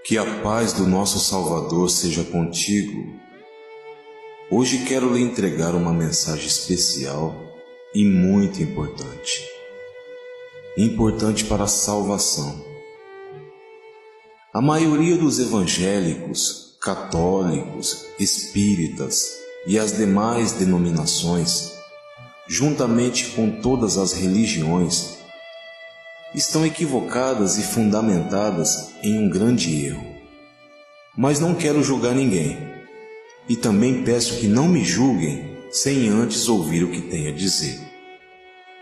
Que a paz do nosso Salvador seja contigo. Hoje quero lhe entregar uma mensagem especial e muito importante. Importante para a salvação. A maioria dos evangélicos, católicos, espíritas e as demais denominações, juntamente com todas as religiões, estão equivocadas e fundamentadas em um grande erro. Mas não quero julgar ninguém, e também peço que não me julguem sem antes ouvir o que tenho a dizer.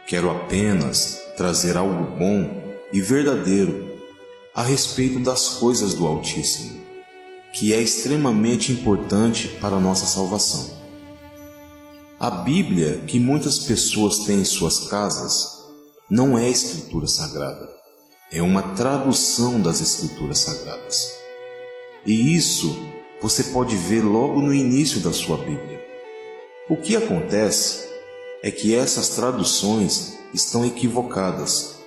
Quero apenas trazer algo bom e verdadeiro a respeito das coisas do Altíssimo, que é extremamente importante para a nossa salvação. A Bíblia que muitas pessoas têm em suas casas não é Escritura Sagrada, é uma tradução das Escrituras Sagradas. E isso você pode ver logo no início da sua Bíblia. O que acontece é que essas traduções estão equivocadas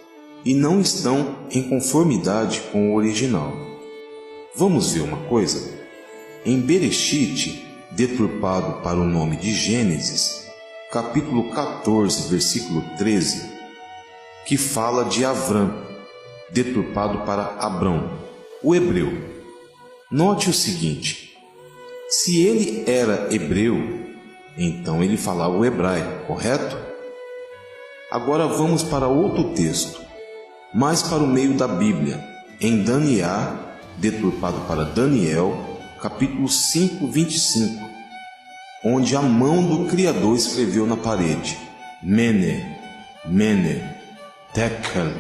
e não estão em conformidade com o original. Vamos ver uma coisa? Em Bereshit, deturpado para o nome de Gênesis, capítulo 14, versículo 13, que fala de Avram, deturpado para Abrão, o hebreu. Note o seguinte: se ele era hebreu, então ele falava o hebraico, correto? Agora vamos para outro texto, mais para o meio da Bíblia, em Daniel, deturpado para Daniel, capítulo 5, 25, onde a mão do Criador escreveu na parede: Mene, Mene, Tekel,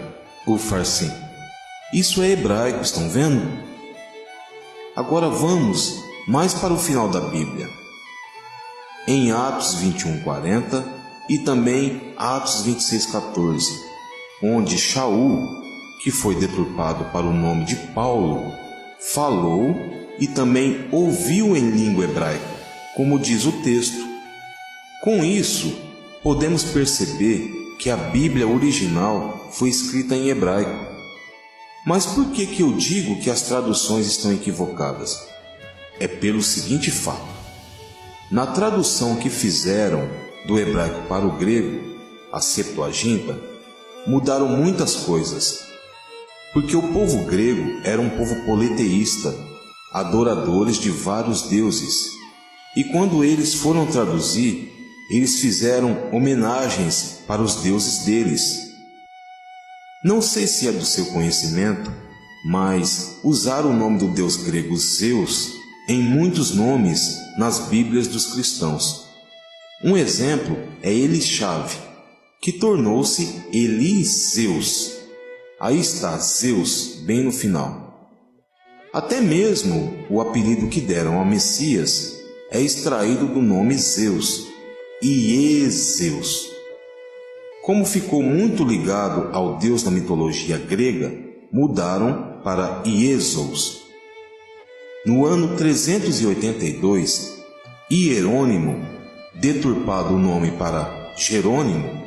Ufarsim. Isso é hebraico, estão vendo? Agora vamos mais para o final da Bíblia, em Atos 21:40 e também Atos 26:14, onde Shaul, que foi deturpado para o nome de Paulo, falou e também ouviu em língua hebraica, como diz o texto. Com isso, podemos perceber que a Bíblia original foi escrita em hebraico. Mas por que eu digo que as traduções estão equivocadas? É pelo seguinte fato: na tradução que fizeram do hebraico para o grego, a Septuaginta, mudaram muitas coisas, porque o povo grego era um povo politeísta, adoradores de vários deuses, e quando eles foram traduzir, eles fizeram homenagens para os deuses deles. Não sei se é do seu conhecimento, mas usaram o nome do deus grego Zeus em muitos nomes nas Bíblias dos cristãos. Um exemplo é Elishave, que tornou-se Elizeus. Aí está Zeus bem no final. Até mesmo o apelido que deram ao Messias é extraído do nome Zeus, Iezeus. Como ficou muito ligado ao deus da mitologia grega, mudaram para Iezous. No ano 382, Hierônimo, deturpado o nome para Jerônimo,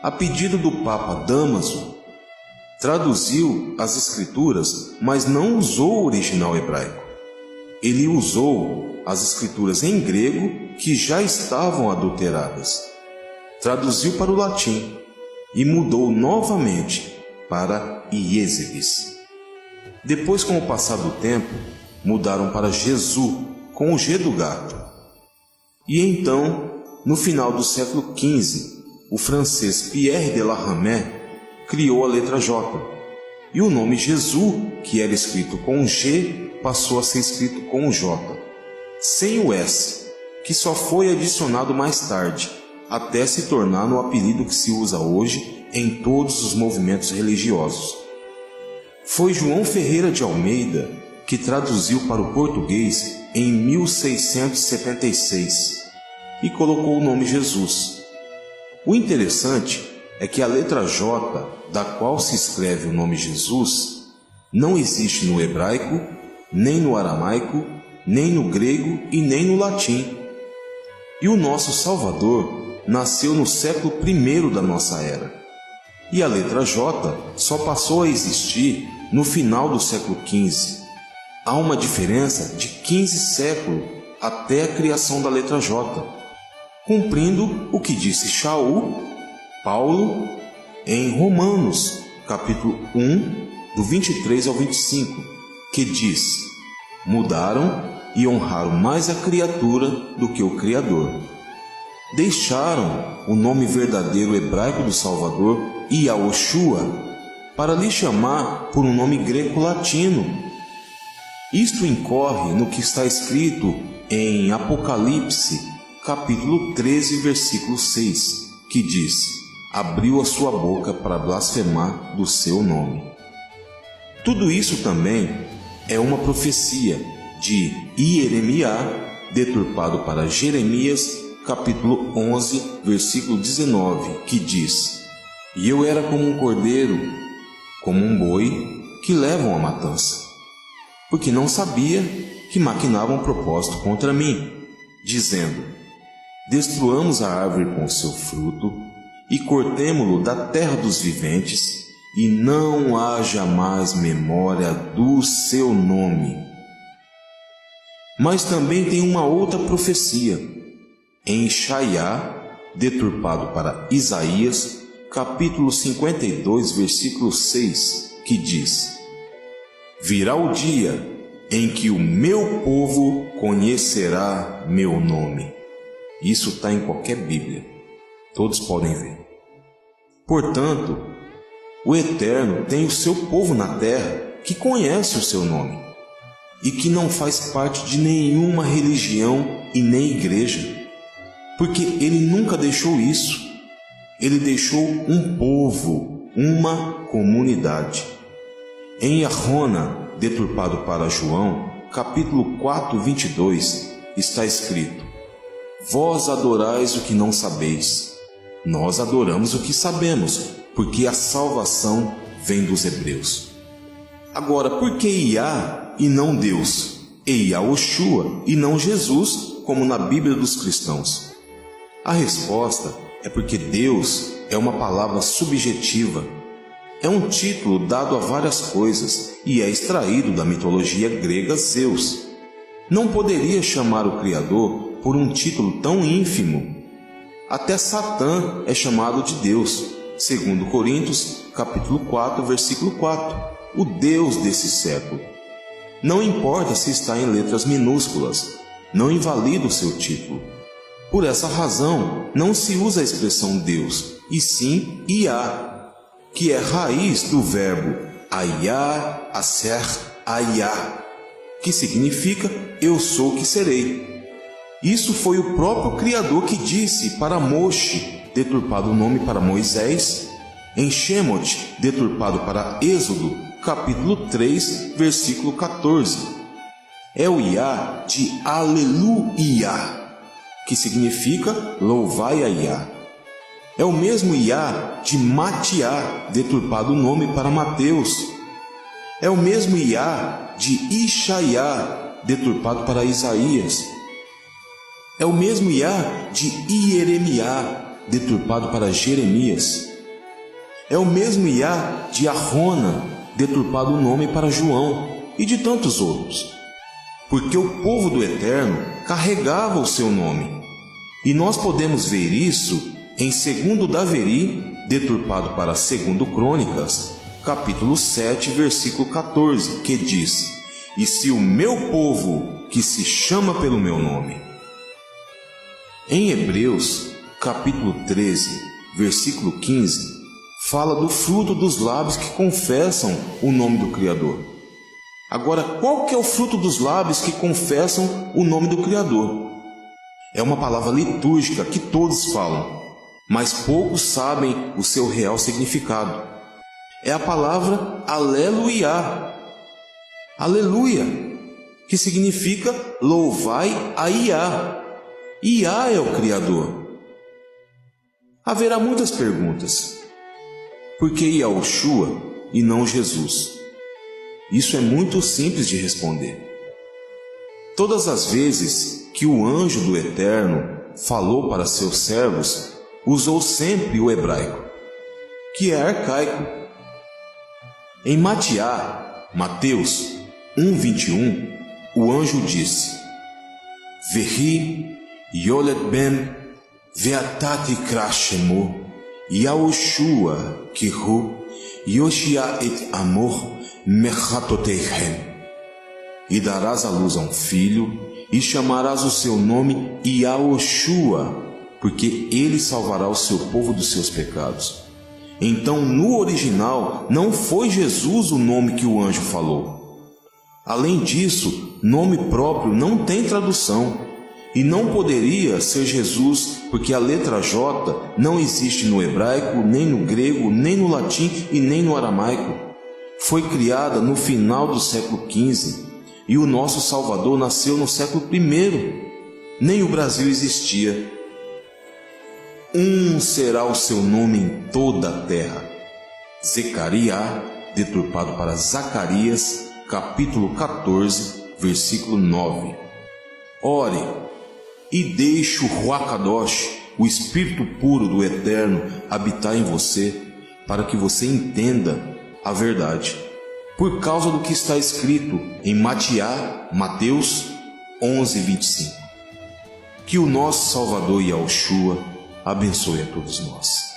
a pedido do Papa Dámaso, traduziu as Escrituras, mas não usou o original hebraico. Ele usou as Escrituras em grego que já estavam adulteradas. Traduziu para o latim e mudou novamente para Iésegis. Depois, com o passar do tempo, mudaram para Jesus, com o G do gato. E então, no final do século XV, o francês Pierre de la Ramée criou a letra J, e o nome Jesus, que era escrito com um G, passou a ser escrito com um J, sem o S, que só foi adicionado mais tarde, até se tornar no apelido que se usa hoje em todos os movimentos religiosos. Foi João Ferreira de Almeida que traduziu para o português em 1676 e colocou o nome Jesus. O interessante é que a letra J, da qual se escreve o nome Jesus, não existe no hebraico, nem no aramaico, nem no grego e nem no latim. E o nosso Salvador nasceu no século I da nossa era. E a letra J só passou a existir no final do século XV. há uma diferença de 15 séculos até a criação da letra J, cumprindo o que disse Paulo, em Romanos, capítulo 1, do 23 ao 25, que diz: mudaram e honraram mais a criatura do que o Criador. Deixaram o nome verdadeiro hebraico do Salvador, Yahushua, para lhe chamar por um nome greco-latino. Isto incorre no que está escrito em Apocalipse, capítulo 13, versículo 6, que diz: abriu a sua boca para blasfemar do seu nome. Tudo isso também é uma profecia de Ieremiá, deturpado para Jeremias, capítulo 11, versículo 19, que diz: e eu era como um cordeiro, como um boi que levam à matança, porque não sabia que maquinavam propósito contra mim, dizendo: destruamos a árvore com o seu fruto e cortemo-lo da terra dos viventes, e não haja mais memória do seu nome. Mas também tem uma outra profecia, em Ishaiá, deturpado para Isaías, capítulo 52, versículo 6, que diz: virá o dia em que o meu povo conhecerá meu nome. Isso está em qualquer Bíblia, todos podem ver. Portanto, o Eterno tem o seu povo na terra que conhece o seu nome e que não faz parte de nenhuma religião e nem igreja, porque ele nunca deixou isso. Ele deixou um povo, uma comunidade. Em Yahona, deturpado para João, capítulo 4, 22, está escrito: vós adorais o que não sabeis, nós adoramos o que sabemos, porque a salvação vem dos hebreus. Agora, por que Iá e não Deus? E Yahushua e não Jesus, como na Bíblia dos cristãos? A resposta é porque Deus é uma palavra subjetiva. É um título dado a várias coisas e é extraído da mitologia grega Zeus. Não poderia chamar o Criador por um título tão ínfimo. Até Satã é chamado de Deus, segundo Coríntios, capítulo 4, versículo 4, o Deus desse século. Não importa se está em letras minúsculas, não invalida o seu título. Por essa razão, não se usa a expressão Deus, e sim Iá, que é raiz do verbo Ayá, Aser, Ayá, que significa eu sou que serei. Isso foi o próprio Criador que disse para Moshe, deturpado o nome para Moisés, em Shemot, deturpado para Êxodo, capítulo 3, versículo 14. É o Iá de Aleluia, que significa louvai a Iá. É o mesmo Iá de Matiá, deturpado o nome para Mateus. É o mesmo Iá de Ishaiá, deturpado para Isaías. É o mesmo Iá de Ieremiá, deturpado para Jeremias. É o mesmo Iá de Arrona, deturpado o nome para João, e de tantos outros. Porque o povo do Eterno carregava o seu nome. E nós podemos ver isso em 2 Daveri, deturpado para 2 Crônicas, capítulo 7, versículo 14, que diz: e se o meu povo, que se chama pelo meu nome. Em Hebreus, capítulo 13, versículo 15, fala do fruto dos lábios que confessam o nome do Criador. Agora, qual que é o fruto dos lábios que confessam o nome do Criador? É uma palavra litúrgica que todos falam, mas poucos sabem o seu real significado. É a palavra Aleluia. Aleluia, que significa louvai a Iá. Iá é o Criador. Haverá muitas perguntas. Por que Yahushua e não Jesus? Isso é muito simples de responder. Todas as vezes que o anjo do Eterno falou para seus servos, usou sempre o hebraico, que é arcaico. Em Mateus, 1:21, o anjo disse: Vehi yolet ben veatati krashemo Yahushua kihu yoshia et amor mechatotechem. E darás à luz a um filho, e chamarás o seu nome Yahushua, porque ele salvará o seu povo dos seus pecados. Então, no original, não foi Jesus o nome que o anjo falou. Além disso, nome próprio não tem tradução, e não poderia ser Jesus, porque a letra J não existe no hebraico, nem no grego, nem no latim e nem no aramaico. Foi criada no final do século XV, e o nosso Salvador nasceu no século I. Nem o Brasil existia. Um será o seu nome em toda a terra. Zecariá, deturpado para Zacarias, capítulo 14, versículo 9. Ore e deixe o Ruach Kadosh, o Espírito puro do Eterno, habitar em você, para que você entenda a verdade, por causa do que está escrito em Mateus 11:25. Que o nosso Salvador Yahushua abençoe a todos nós.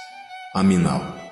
Aminal.